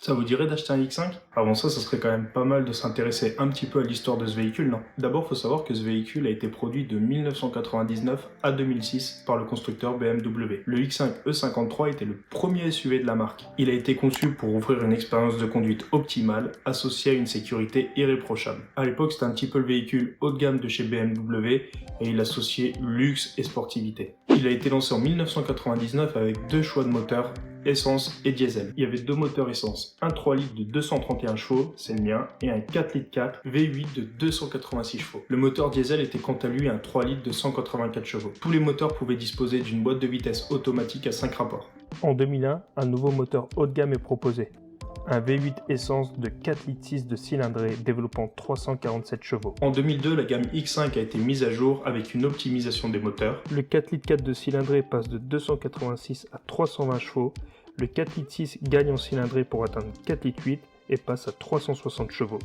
Ça vous dirait d'acheter un X5? Avant ça serait quand même pas mal de s'intéresser un petit peu à l'histoire de ce véhicule, non? D'abord, faut savoir que ce véhicule a été produit de 1999 à 2006 par le constructeur BMW. Le X5 E53 était le premier SUV de la marque. Il a été conçu pour offrir une expérience de conduite optimale, associée à une sécurité irréprochable. À l'époque, c'était un petit peu le véhicule haut de gamme de chez BMW et il associait luxe et sportivité. Il a été lancé en 1999 avec deux choix de moteurs, essence et diesel. Il y avait deux moteurs essence, un 3 litres de 231 chevaux, c'est le mien, et un 4 litres 4 V8 de 286 chevaux. Le moteur diesel était quant à lui un 3 litres de 184 chevaux. Tous les moteurs pouvaient disposer d'une boîte de vitesse automatique à 5 rapports. En 2001, un nouveau moteur haut de gamme est proposé. Un V8 essence de 4 litres 6 de cylindrée développant 347 chevaux. En 2002, la gamme X5 a été mise à jour avec une optimisation des moteurs. Le 4 litres 4 de cylindrée passe de 286 à 320 chevaux. Le 4 litres 6 gagne en cylindrée pour atteindre 4 litres 8 et passe à 360 chevaux.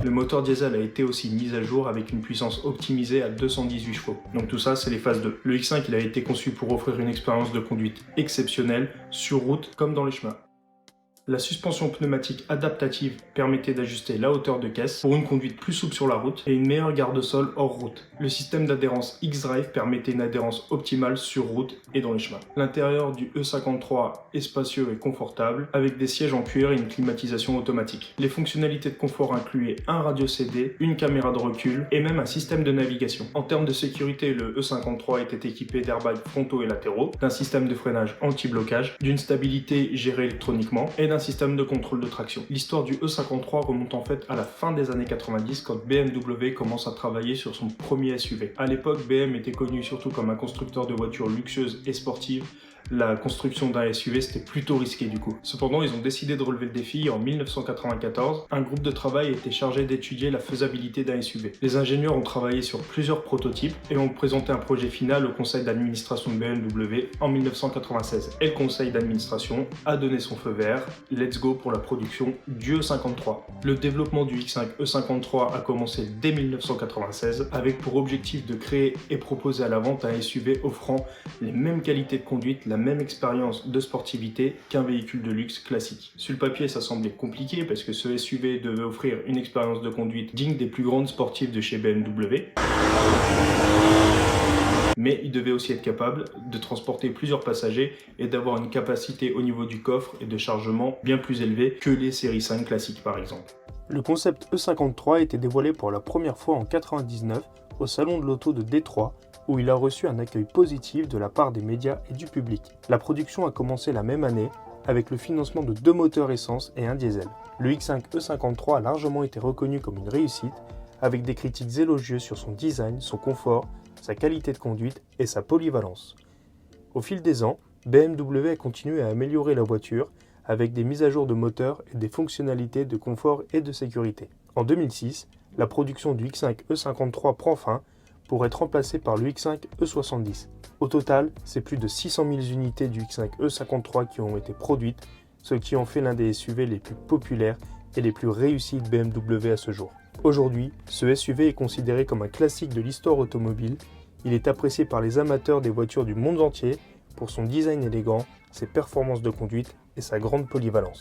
Le moteur diesel a été aussi mis à jour avec une puissance optimisée à 218 chevaux. Donc tout ça, c'est les phases 2. Le X5, il a été conçu pour offrir une expérience de conduite exceptionnelle, sur route comme dans les chemins. La suspension pneumatique adaptative permettait d'ajuster la hauteur de caisse pour une conduite plus souple sur la route et une meilleure garde-sol hors route. Le système d'adhérence X-Drive permettait une adhérence optimale sur route et dans les chemins. L'intérieur du E53 est spacieux et confortable avec des sièges en cuir et une climatisation automatique. Les fonctionnalités de confort incluaient un radio CD, une caméra de recul et même un système de navigation. En termes de sécurité, le E53 était équipé d'airbags frontaux et latéraux, d'un système de freinage anti-blocage, d'une stabilité gérée électroniquement et d'un système de contrôle de traction. L'histoire du E53 remonte en fait à la fin des années 90 quand BMW commence à travailler sur son premier SUV. À l'époque, BM était connu surtout comme un constructeur de voitures luxueuses et sportives. La construction d'un SUV, c'était plutôt risqué du coup. Cependant, ils ont décidé de relever le défi et en 1994, un groupe de travail a été chargé d'étudier la faisabilité d'un SUV. Les ingénieurs ont travaillé sur plusieurs prototypes et ont présenté un projet final au conseil d'administration de BMW en 1996. Et le conseil d'administration a donné son feu vert, let's go pour la production du E53. Le développement du X5 E53 a commencé dès 1996 avec pour objectif de créer et proposer à la vente un SUV offrant les mêmes qualités de conduite, la même expérience de sportivité qu'un véhicule de luxe classique. Sur le papier, ça semblait compliqué parce que ce SUV devait offrir une expérience de conduite digne des plus grandes sportives de chez BMW. Mais il devait aussi être capable de transporter plusieurs passagers et d'avoir une capacité au niveau du coffre et de chargement bien plus élevée que les séries 5 classiques par exemple. Le concept E53 a été dévoilé pour la première fois en 1999 au salon de l'auto de Détroit, où il a reçu un accueil positif de la part des médias et du public. La production a commencé la même année avec le financement de deux moteurs essence et un diesel. Le X5 E53 a largement été reconnu comme une réussite, avec des critiques élogieuses sur son design, son confort, sa qualité de conduite et sa polyvalence. Au fil des ans, BMW a continué à améliorer la voiture avec des mises à jour de moteur et des fonctionnalités de confort et de sécurité. En 2006, la production du X5 E53 prend fin pour être remplacé par le X5 E70. Au total, c'est plus de 600 000 unités du X5 E53 qui ont été produites, ce qui en fait l'un des SUV les plus populaires et les plus réussis de BMW à ce jour. Aujourd'hui, ce SUV est considéré comme un classique de l'histoire automobile. Il est apprécié par les amateurs des voitures du monde entier pour son design élégant, ses performances de conduite et sa grande polyvalence.